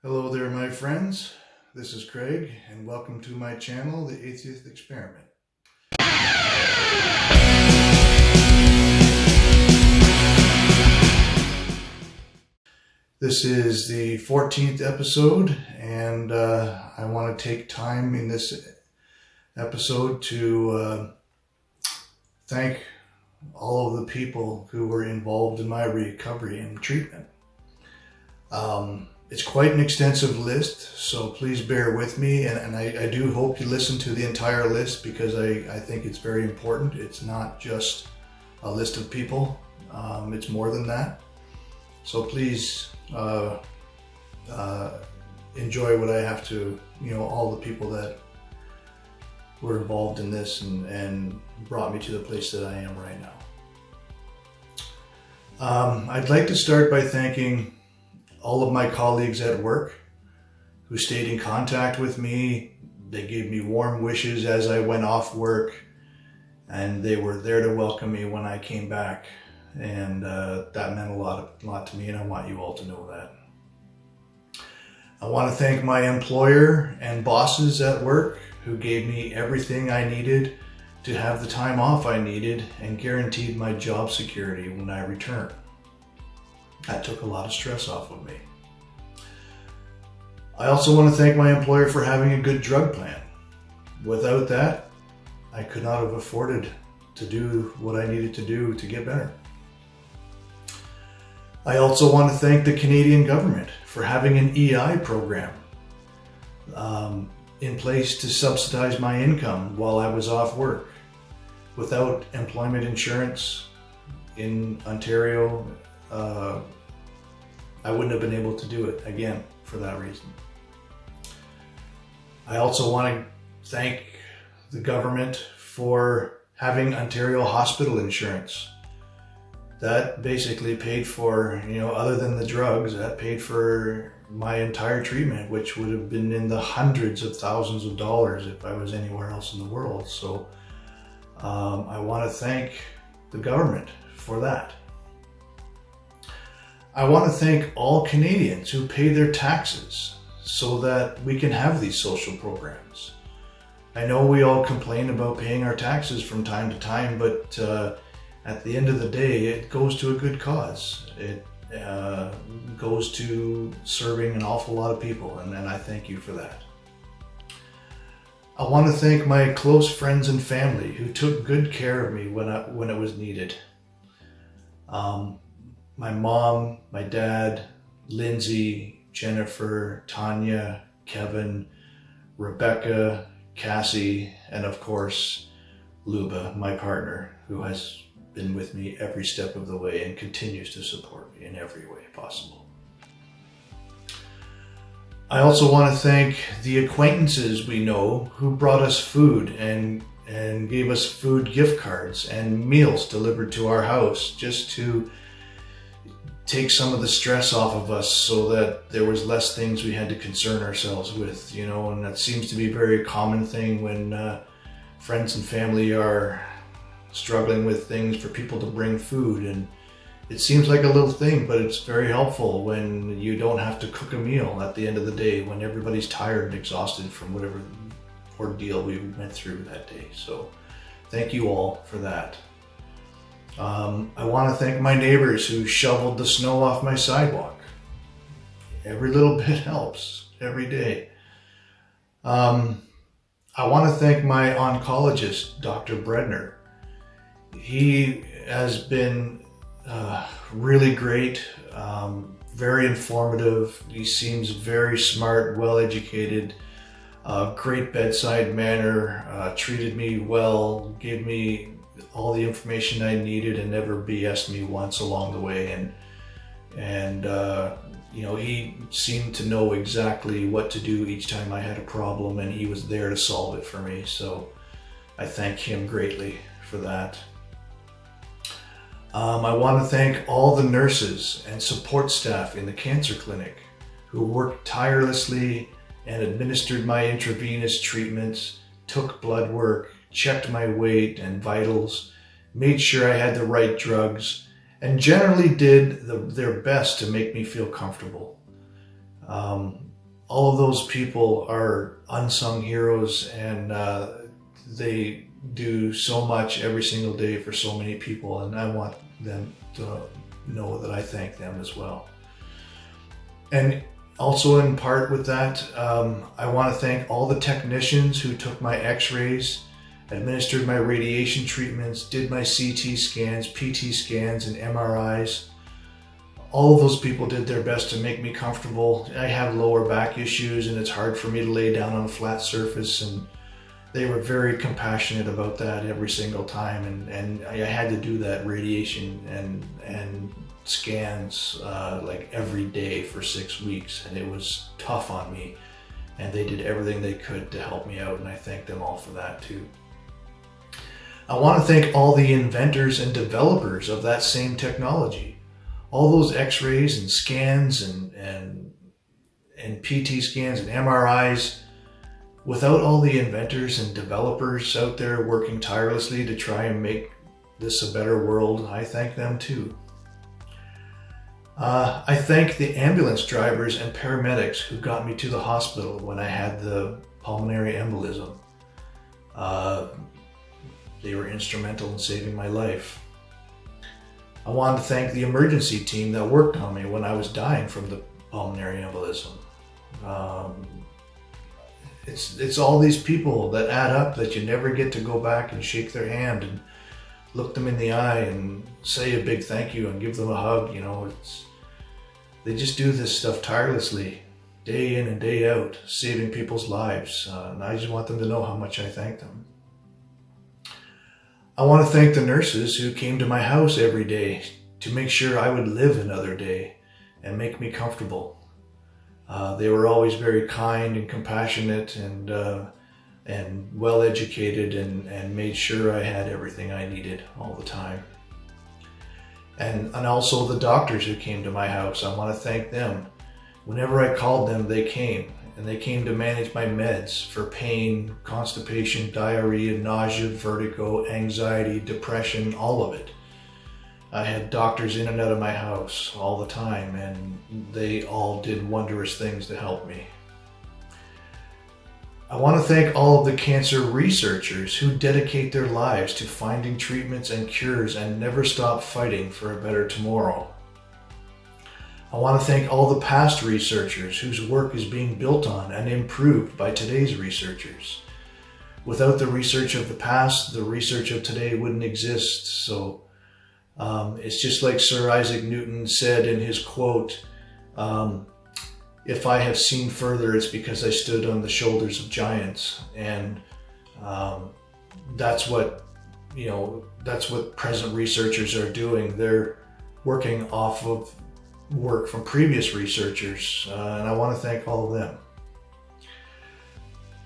Hello there, my friends. This is Craig, and welcome to my channel, The Atheist Experiment. This is the 14th episode, and I want to take time in this episode to thank all of the people who were involved in my recovery and treatment. It's quite an extensive list, so please bear with me, and I do hope you listen to the entire list because I think it's very important. It's not just a list of people, it's more than that. So please enjoy what I have to, all the people that were involved in this and brought me to the place that I am right now. I'd like to start by thanking all of my colleagues at work who stayed in contact with me. They gave me warm wishes as I went off work, and they were there to welcome me when I came back. And that meant a lot to me, and I want you all to know that. I want to thank my employer and bosses at work who gave me everything I needed to have the time off I needed and guaranteed my job security when I returned. That took a lot of stress off of me. I also want to thank my employer for having a good drug plan. Without that, I could not have afforded to do what I needed to do to get better. I also want to thank the Canadian government for having an EI program in place to subsidize my income while I was off work. Without employment insurance in Ontario, I wouldn't have been able to do it again for that reason. I also want to thank the government for having Ontario hospital insurance. That basically paid for, other than the drugs, that paid for my entire treatment, which would have been in the hundreds of thousands of dollars if I was anywhere else in the world. So I want to thank the government for that. I want to thank all Canadians who pay their taxes so that we can have these social programs. I know we all complain about paying our taxes from time to time, but at the end of the day, it goes to a good cause. It goes to serving an awful lot of people, and I thank you for that. I want to thank my close friends and family who took good care of me when it was needed. My mom, my dad, Lindsay, Jennifer, Tanya, Kevin, Rebecca, Cassie, and of course, Luba, my partner, who has been with me every step of the way and continues to support me in every way possible. I also want to thank the acquaintances we know who brought us food and gave us food gift cards and meals delivered to our house just to take some of the stress off of us so that there was less things we had to concern ourselves with, and that seems to be a very common thing when friends and family are struggling with things for people to bring food. And it seems like a little thing, but it's very helpful when you don't have to cook a meal at the end of the day, when everybody's tired and exhausted from whatever ordeal we went through that day. So thank you all for that. I want to thank my neighbors who shoveled the snow off my sidewalk. Every little bit helps every day. I want to thank my oncologist, Dr. Bredner. He has been really great, very informative. He seems very smart, well-educated, great bedside manner, treated me well, gave me all the information I needed and never BS'd me once along the way. And he seemed to know exactly what to do each time I had a problem, and he was there to solve it for me. So I thank him greatly for that. I want to thank all the nurses and support staff in the cancer clinic who worked tirelessly and administered my intravenous treatments, took blood work, checked my weight and vitals, made sure I had the right drugs, and generally did their best to make me feel comfortable. all of those people are unsung heroes, and they do so much every single day for so many people, and I want them to know that I thank them as well. And also in part with that, I want to thank all the technicians who took my x-rays, administered my radiation treatments, did my CT scans, PT scans, and MRIs. All of those people did their best to make me comfortable. I have lower back issues and it's hard for me to lay down on a flat surface, and they were very compassionate about that every single time. And I had to do that radiation and scans like every day for 6 weeks, and it was tough on me. And they did everything they could to help me out, and I thank them all for that too. I want to thank all the inventors and developers of that same technology. All those x-rays and scans and PT scans and MRIs, without all the inventors and developers out there working tirelessly to try and make this a better world, I thank them too. I thank the ambulance drivers and paramedics who got me to the hospital when I had the pulmonary embolism. They were instrumental in saving my life. I wanted to thank the emergency team that worked on me when I was dying from the pulmonary embolism. It's all these people that add up that you never get to go back and shake their hand and look them in the eye and say a big thank you and give them a hug. You know, they just do this stuff tirelessly, day in and day out, saving people's lives. And I just want them to know how much I thank them. I want to thank the nurses who came to my house every day to make sure I would live another day and make me comfortable. They were always very kind and compassionate and well educated and made sure I had everything I needed all the time. And also the doctors who came to my house, I want to thank them. Whenever I called them, they came. And they came to manage my meds for pain, constipation, diarrhea, nausea, vertigo, anxiety, depression, all of it. I had doctors in and out of my house all the time, and they all did wondrous things to help me. I want to thank all of the cancer researchers who dedicate their lives to finding treatments and cures and never stop fighting for a better tomorrow. I want to thank all the past researchers whose work is being built on and improved by today's researchers. Without the research of the past, the research of today wouldn't exist. So it's just like Sir Isaac Newton said in his quote, if I have seen further, it's because I stood on the shoulders of giants. And that's what present researchers are doing. They're working off of work from previous researchers, and I want to thank all of them.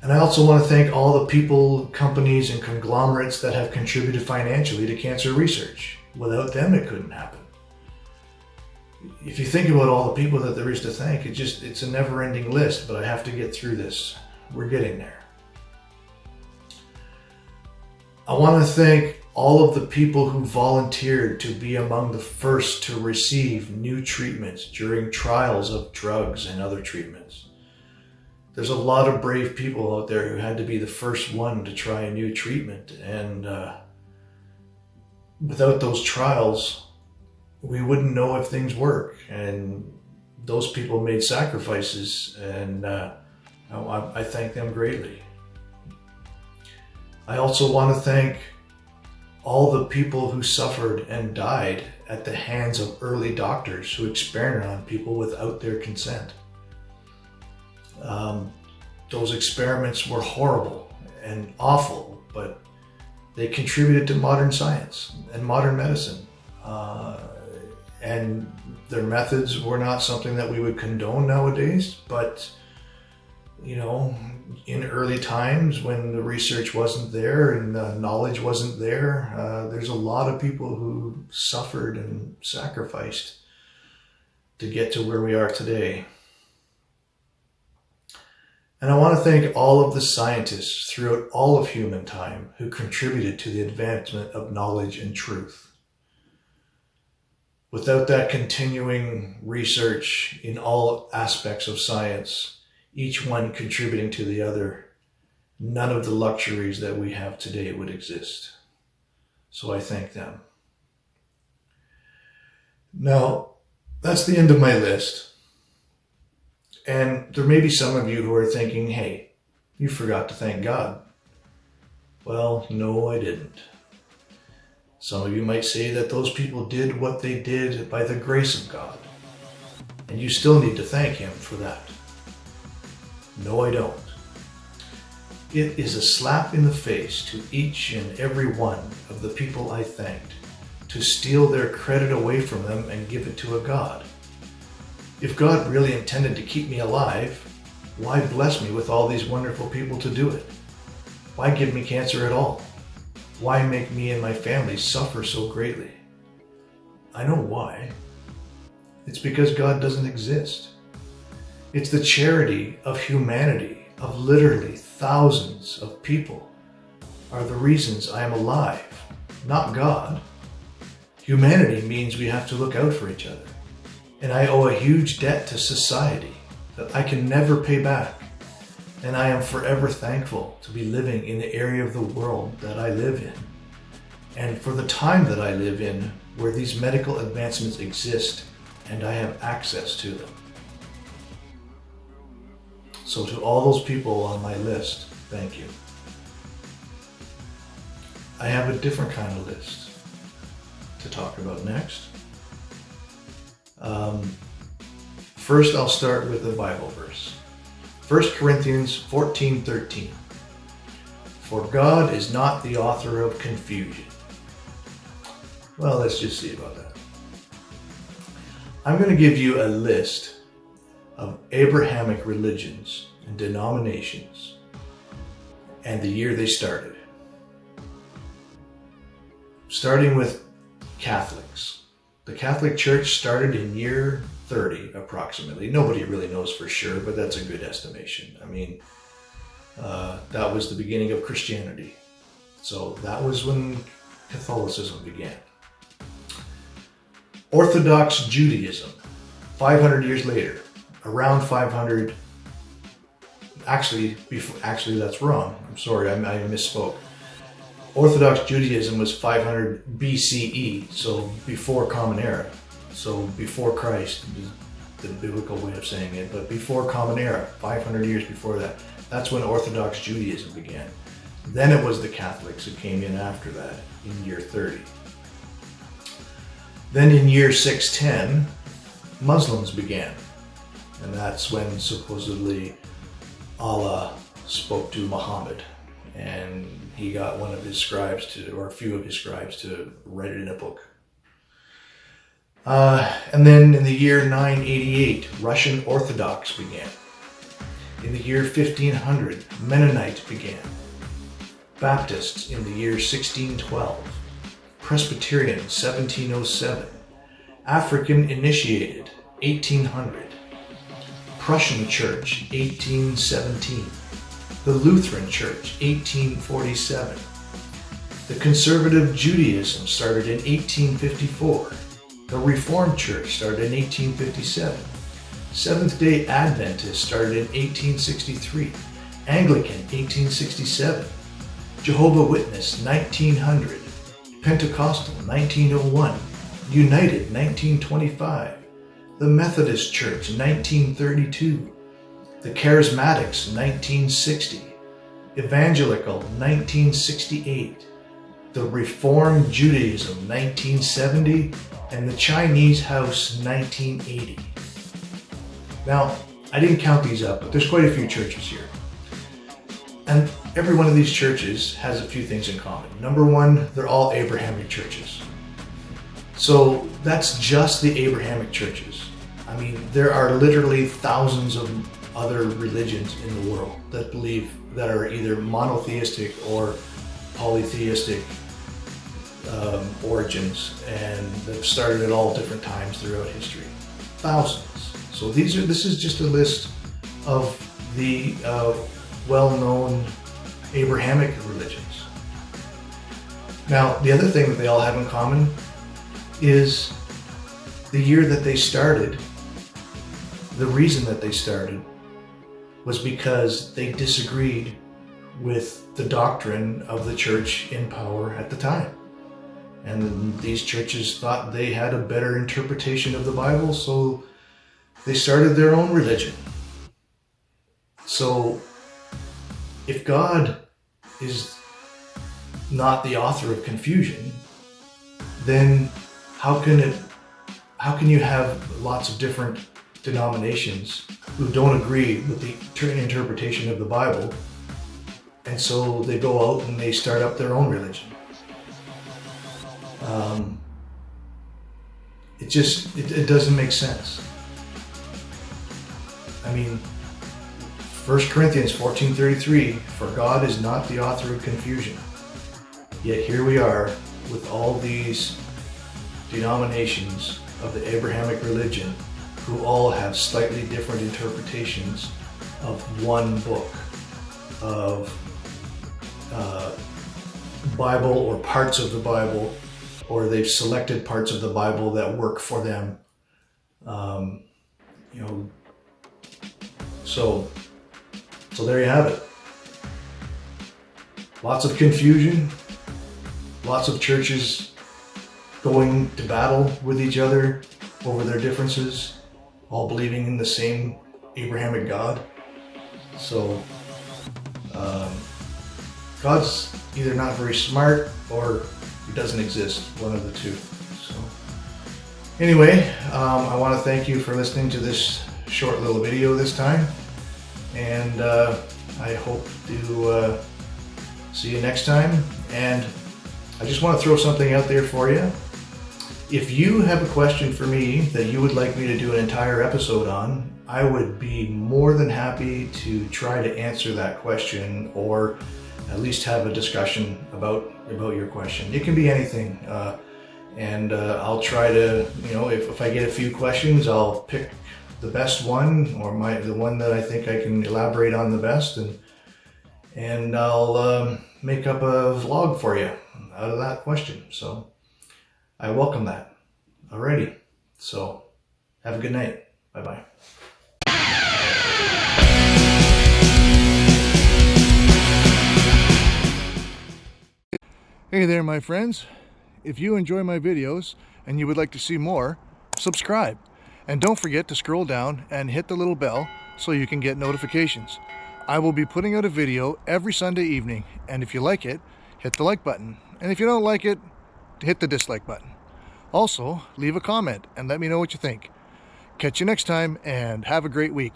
And I also want to thank all the people, companies, and conglomerates that have contributed financially to cancer research. Without them, it couldn't happen. If you think about all the people that there is to thank, it's a never-ending list, but I have to get through this. We're getting there. I want to thank all of the people who volunteered to be among the first to receive new treatments during trials of drugs and other treatments. There's a lot of brave people out there who had to be the first one to try a new treatment, and without those trials, we wouldn't know if things work. And those people made sacrifices, and I thank them greatly. I also want to thank all the people who suffered and died at the hands of early doctors who experimented on people without their consent. Those experiments were horrible and awful, but they contributed to modern science and modern medicine. And their methods were not something that we would condone nowadays, but in early times when the research wasn't there and the knowledge wasn't there, there's a lot of people who suffered and sacrificed to get to where we are today. And I want to thank all of the scientists throughout all of human time who contributed to the advancement of knowledge and truth. Without that continuing research in all aspects of science, each one contributing to the other, none of the luxuries that we have today would exist. So I thank them. Now, that's the end of my list. And there may be some of you who are thinking, hey, you forgot to thank God. Well, no, I didn't. Some of you might say that those people did what they did by the grace of God. And you still need to thank Him for that. No, I don't. It is a slap in the face to each and every one of the people I thanked to steal their credit away from them and give it to a God. If God really intended to keep me alive, why bless me with all these wonderful people to do it? Why give me cancer at all? Why make me and my family suffer so greatly? I know why. It's because God doesn't exist. It's the charity of humanity, of literally thousands of people, are the reasons I am alive, not God. Humanity means we have to look out for each other. And I owe a huge debt to society that I can never pay back. And I am forever thankful to be living in the area of the world that I live in. And for the time that I live in, where these medical advancements exist and I have access to them. So to all those people on my list, thank you. I have a different kind of list to talk about next. First, I'll start with a Bible verse. 1 Corinthians 14:13. For God is not the author of confusion. Well, let's just see about that. I'm going to give you a list of Abrahamic religions and denominations and the year they started. Starting with Catholics. The Catholic Church started in year 30 approximately. Nobody really knows for sure, but that's a good estimation. I mean, that was the beginning of Christianity. So that was when Catholicism began. Orthodox Judaism, 500 years later, around 500. Actually, that's wrong. I'm sorry, I misspoke. Orthodox Judaism was 500 BCE, so before Common Era. So before Christ, the biblical way of saying it, but before Common Era, 500 years before that. That's when Orthodox Judaism began. Then it was the Catholics who came in after that, in year 30. Then in year 610, Muslims began. And that's when supposedly Allah spoke to Muhammad. And he got one of his scribes to, or a few of his scribes to write it in a book. And then in the year 988, Russian Orthodox began. In the year 1500, Mennonite began. Baptists in the year 1612. Presbyterian 1707. African Initiated 1800. Prussian Church 1817. The Lutheran Church, 1847. The Conservative Judaism started in 1854. The Reformed Church started in 1857. Seventh-day Adventists started in 1863. Anglican, 1867. Jehovah's Witness, 1900. Pentecostal, 1901. United, 1925. The Methodist Church, 1932. The Charismatics, 1960. Evangelical, 1968. The Reformed Judaism, 1970. And the Chinese House, 1980. Now, I didn't count these up, but there's quite a few churches here. And every one of these churches has a few things in common. Number one, they're all Abrahamic churches. So that's just the Abrahamic churches. I mean, there are literally thousands of other religions in the world that are either monotheistic or polytheistic origins, and they've started at all different times throughout history. Thousands. So this is just a list of the well-known Abrahamic religions. Now, the other thing that they all have in common is the year that they started. The reason that they started was because they disagreed with the doctrine of the church in power at the time. And these churches thought they had a better interpretation of the Bible, so they started their own religion. So if God is not the author of confusion, then how can you have lots of different denominations who don't agree with the interpretation of the Bible, and so they go out and they start up their own religion? It doesn't make sense. I mean, 1 Corinthians 14:33, for God is not the author of confusion. Yet here we are with all these denominations of the Abrahamic religion who all have slightly different interpretations of one book of Bible, or parts of the Bible, or they've selected parts of the Bible that work for them. So there you have it. Lots of confusion, lots of churches going to battle with each other over their differences, all believing in the same Abrahamic God. So God's either not very smart or he doesn't exist, one of the two. So anyway, I want to thank you for listening to this short little video this time, and I hope to see you next time. And I just want to throw something out there for you. If you have a question for me that you would like me to do an entire episode on, I would be more than happy to try to answer that question, or at least have a discussion about your question. It can be anything, and I'll try to, if I get a few questions, I'll pick the best one, or the one that I think I can elaborate on the best, and I'll make up a vlog for you out of that question. So I welcome that. Alrighty, so have a good night. Bye-bye. Hey there, my friends. If you enjoy my videos and you would like to see more, subscribe. And don't forget to scroll down and hit the little bell so you can get notifications. I will be putting out a video every Sunday evening, and if you like it, hit the like button. And if you don't like it, hit the dislike button. Also, leave a comment and let me know what you think. Catch you next time, and have a great week.